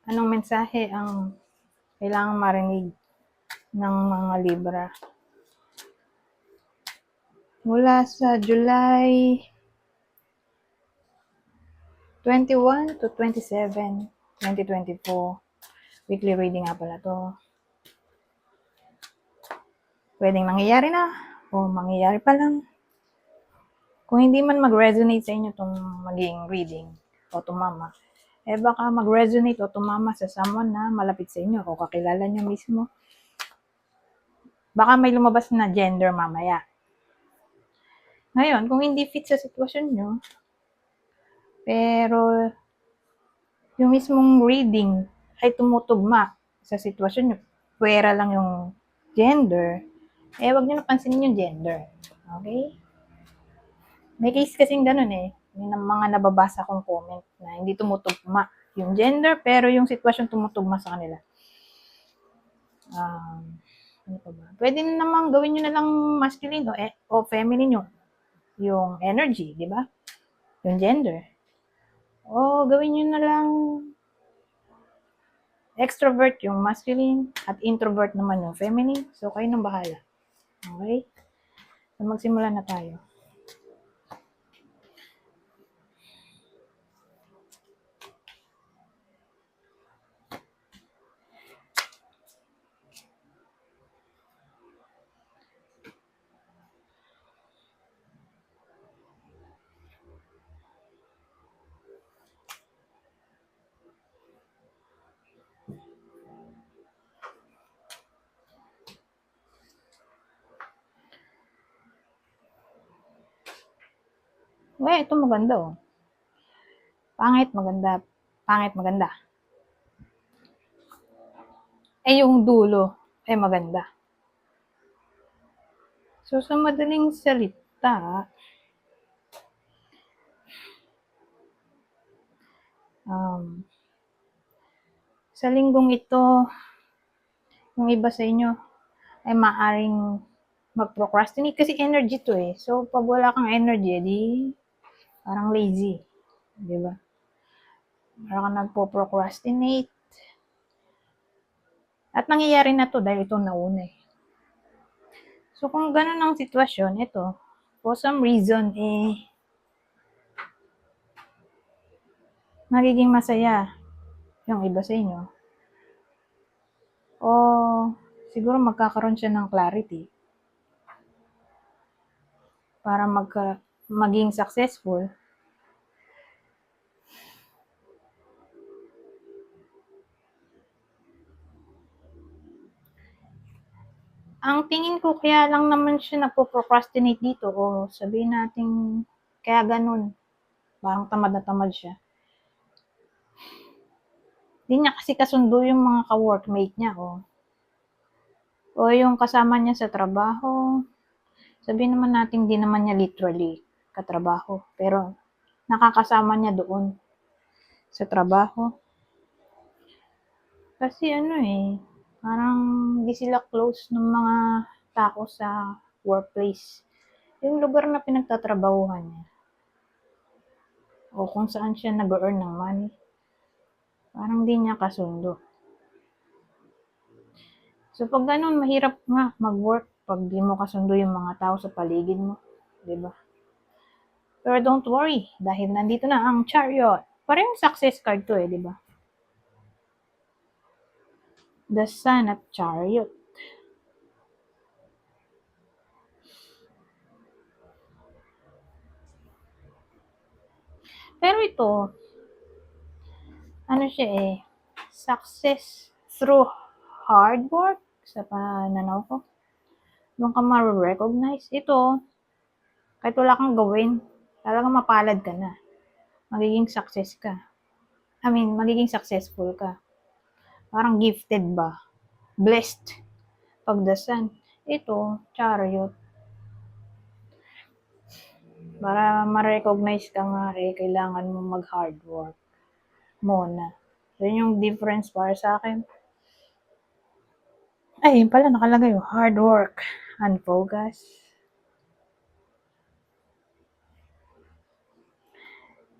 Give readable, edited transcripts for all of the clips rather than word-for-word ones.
Anong mensahe ang kailangang marinig ng mga Libra? Mula sa July 21 to 27, 2024. Weekly reading nga pala to. Pwedeng nangyayari na o mangyayari pa lang. Kung hindi man mag-resonate sa inyo itong maging reading o tumama, baka mag-resonate o tumama sa someone na malapit sa inyo o kakilala nyo mismo. Baka may lumabas na gender mamaya. Ngayon, kung hindi fit sa sitwasyon nyo, pero yung mismong reading ay tumutugma sa sitwasyon nyo, pwera lang yung gender, wag nyo napansinin yung gender. Okay? May case kasing ganun may mga nababasa kong comment na hindi tumutugma yung gender, pero yung sitwasyon tumutugma sa kanila. Ano pa ba? Pwede namang gawin nyo na lang masculine o feminine yung energy, di ba? Yung gender. O gawin nyo na lang extrovert yung masculine at introvert naman yung feminine. So, kayo nang bahala. Okay? So, magsimula na tayo. Ito maganda Pangit, maganda. Pangit, maganda. Yung dulo, maganda. So, sa madaling salita, sa linggong ito, yung iba sa inyo ay maaring mag-procrastinate kasi energy to So, pag wala kang energy, di parang lazy. Di ba? Parang ka nagpo-procrastinate. At nangyayari na to dahil ito nauna So, kung ganun ang sitwasyon, ito, for some reason, magiging masaya yung iba sa inyo. O, siguro magkakaroon siya ng clarity para maging successful. Ang tingin ko kaya lang naman siya nagpo-procrastinate dito o sabihin natin kaya ganun. Parang tamad na tamad siya. Hindi niya kasi kasundo yung mga ka-workmate niya o yung kasama niya sa trabaho. Sabihin naman natin di naman niya literally katrabaho pero nakakasama niya doon sa trabaho. Kasi parang di sila close ng mga tao sa workplace. Yung lugar na pinagtatrabahuhan niya. O kung saan siya nag-earn ng money. Parang di niya kasundo. So, pag ganun, mahirap nga mag-work pag di mo kasundo yung mga tao sa paligid mo. Diba? Pero don't worry, dahil nandito na ang Chariot. Parang success card to diba? The Sun at Chariot. Pero ito, siya success through hard work sa pananaw ko. Doon ka ma-recognize. Ito, kahit wala kang gawin, talagang mapalad ka na. Magiging magiging successful ka. Parang gifted ba? Blessed. Pagdasan. Ito, Chariot. Para ma-recognize ka nga kailangan mo mag-hard work muna. Yun yung difference para sa akin. Yun pala nakalagay hard work and focus.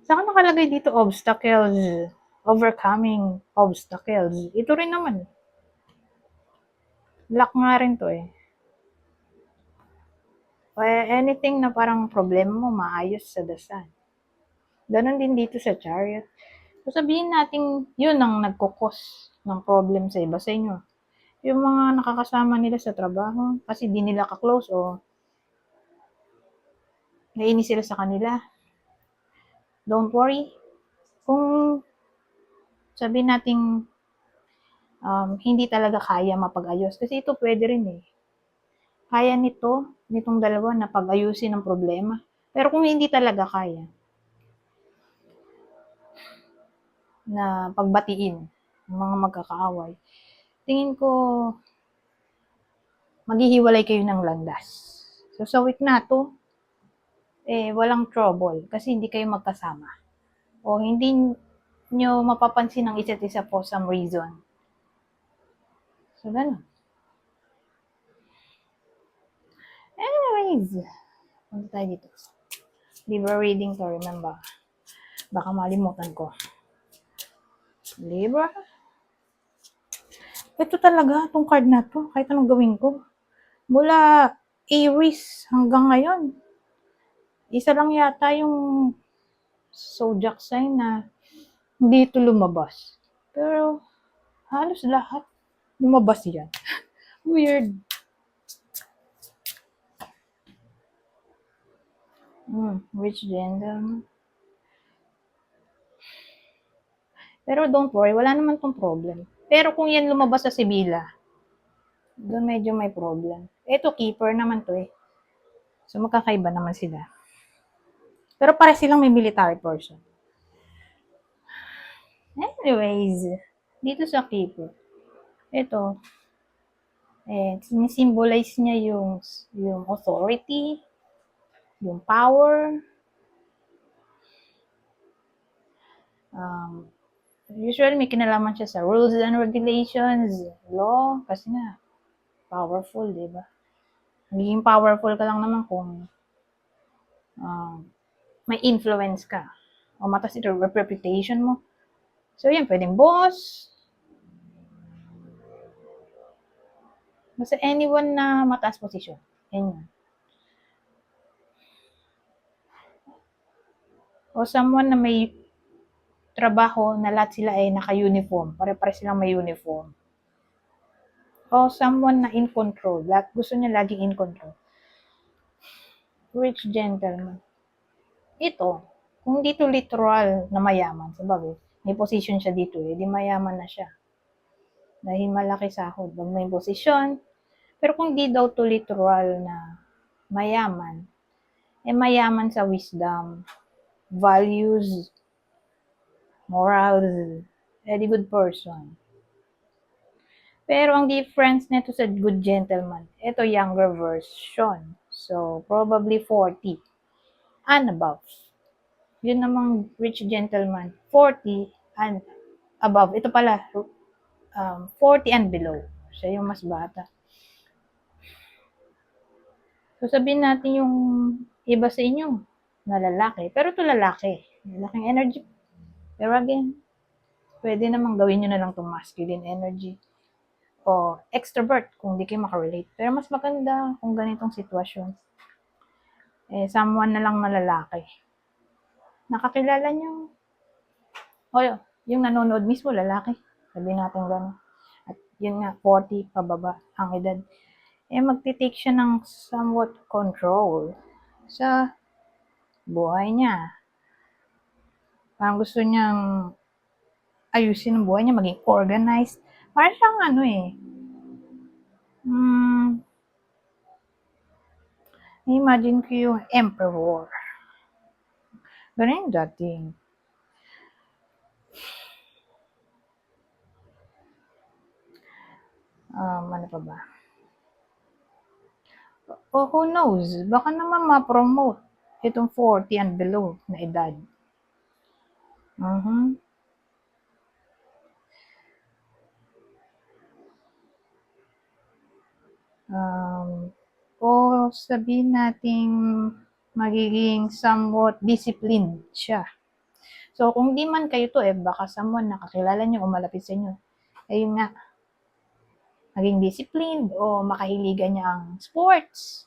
Saka nakalagay dito obstacles overcoming obstacles. Ito rin naman. Luck nga rin to eh. Anything na parang problema mo, maayos sa dasal. Ganon din dito sa Chariot. So sabihin natin, yun ang nagkukos ng problem sa iba sa inyo. Yung mga nakakasama nila sa trabaho, kasi di nila ka-close o nainis sila sa kanila. Don't worry. Kung sabihin natin hindi talaga kaya mapag-ayos. Kasi ito pwede rin eh. Kaya nitong dalawa na pag-ayusin ng problema. Pero kung hindi talaga kaya, na pagbatiin ng mga magkakaaway, tingin ko maghihiwalay kayo ng landas. So sa week na to, walang trouble kasi hindi kayo magkasama. O hindi nyo mapapansin ng isa't isa for some reason. So ganun. Anyways, punta tayo dito. Libra reading to, remember. Baka malimutan ko. Libra. Ito talaga, itong card na to, kahit anong gawin ko. Mula Aries hanggang ngayon, isa lang yata yung zodiac sign na hindi ito lumabas. Pero halos lahat lumabas yan. Weird. Rich gentleman. Pero don't worry, wala naman tong problem. Pero kung yan lumabas sa Sibila, doon medyo may problem. Ito, keeper naman to eh. So, magkakaiba naman sila. Pero pare silang may military person. Anyways, dito sa keeper, ito, sinisimbolize niya yung authority, yung power, usually may kinalaman siya sa rules and regulations, law, kasi nga, powerful, di ba? Magiging powerful ka lang naman kung may influence ka. O matas ito, reputation mo. So, yan, pwedeng boss. Basta anyone na mataas posisyon. Yan. O someone na may trabaho na lahat sila ay naka-uniform. Pare-pare silang may uniform. O someone na in control. Gusto niya laging in control. Rich gentleman. Ito, kung dito literal na mayaman, sabagay, may position siya dito eh, di mayaman na siya. Dahil malaki sahod, pag may posisyon. Pero kung di daw to literal na mayaman, mayaman sa wisdom, values, morals, di good person. Pero ang difference nito sa good gentleman, ito younger version. So, probably 40 and above. Yun namang rich gentleman, 40 and above. Ito pala, 40 and below. Siya yung mas bata. So, sabihin natin yung iba sa inyo na lalaki. Pero ito lalaki. Laking energy. Pero again, pwede namang gawin nyo na lang itong masculine energy. O extrovert kung di kayo makarelate. Pero mas maganda kung ganitong sitwasyon. Someone na lang na lalaki. Nakakilala nyo. O, yung nanonood mismo lalaki. Sabihin natin gano'n. At yun nga, 40 pababa ang edad. Magtitake siya ng somewhat control sa buhay niya. Parang gusto niyang ayusin ang buhay niya, maging organized. Parang siyang imagine ko yung emperor. Ganun yung dating. Ano pa ba? Who knows? Baka naman ma-promote itong 40 and below na edad. O sabihin natin magiging somewhat disciplined siya. So, kung di man kayo to, baka someone nakakilala nyo o malapit sa inyo. Ayun nga, maging disciplined o makahiligan niya ang sports.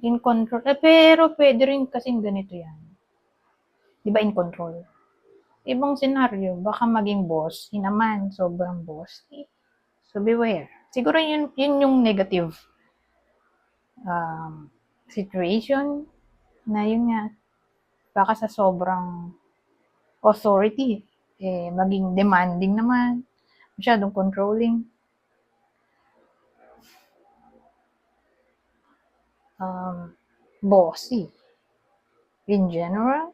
In control. Pero pwede rin kasing ganito yan. Di ba in control? Ibang senaryo, baka maging boss, naman, sobrang boss. So beware. Siguro yun yung negative situation na yun nga, baka sa sobrang authority, maging demanding naman, masyadong controlling. Bossy. In general.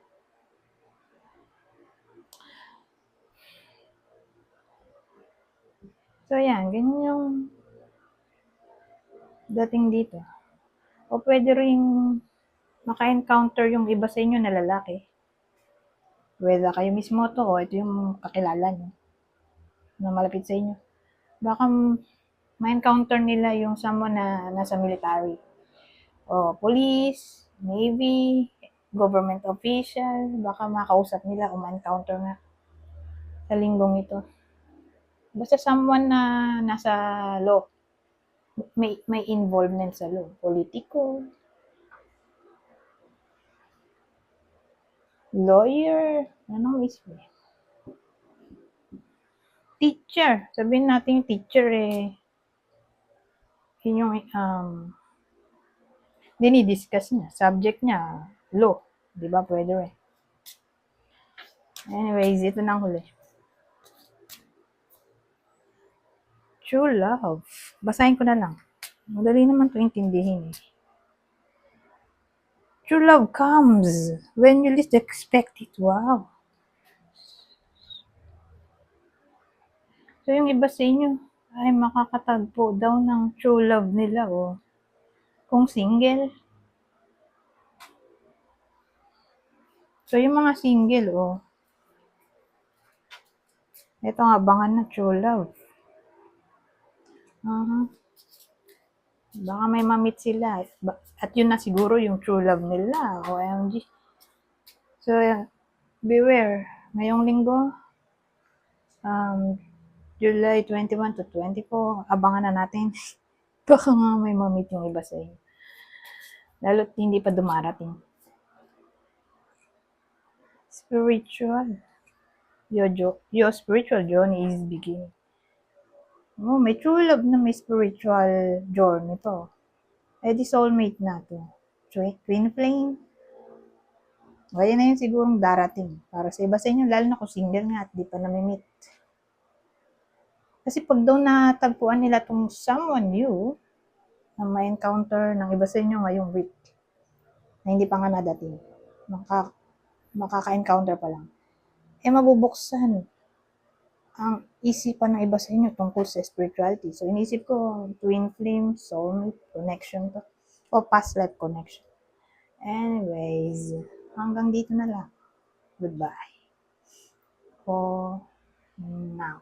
So, yan. Ganyan yung dating dito. O pwede rin maka-encounter yung iba sa inyo na lalaki. Whether kayo mismo to o ito yung kakilala nyo na malapit sa inyo. Baka ma-encounter nila yung someone na nasa military. O police, navy, government official. Baka makausap nila o ma-encounter nga sa linggong ito. Basta someone na nasa law. May involvement sa law. Politiko, lawyer, anong isip? Teacher. Sabihin natin yung teacher yun yung dinidiscuss niya. Subject niya, law. Di ba? Pwede rin. Anyways, ito na ang huli. True love. Basahin ko na lang. Madali naman ito intindihin. True love comes when you least expect it. Wow. So, yung iba sa inyo ay makakatagpo daw ng true love nila kung single. So, yung mga single ito ang abangan na true love. Baka may mamit sila. At yun na siguro yung true love nila. OMG. So, beware. Ngayong linggo, July 21 to 24, abangan na natin. Baka nga may mamit yung iba sa inyo. Lalo't hindi pa dumarating. Spiritual. Your spiritual journey is beginning. May true love na may spiritual journey to. Di soulmate na to. Twin flame. Kaya na yun sigurong darating. Para sa iba sa inyo, lalo na kung single nga at di pa namimit. Kasi pag daw natagpuan nila tong someone new, na ma-encounter ng iba sa inyo ngayong week, na hindi pa nga nadating, makaka-encounter pa lang, mabubuksan ang isipan ng iba sa inyo tungkol sa spirituality. So, inisip ko, twin flame, soulmate, connection to, o past life connection. Anyways, hanggang dito na lang. Goodbye. For now.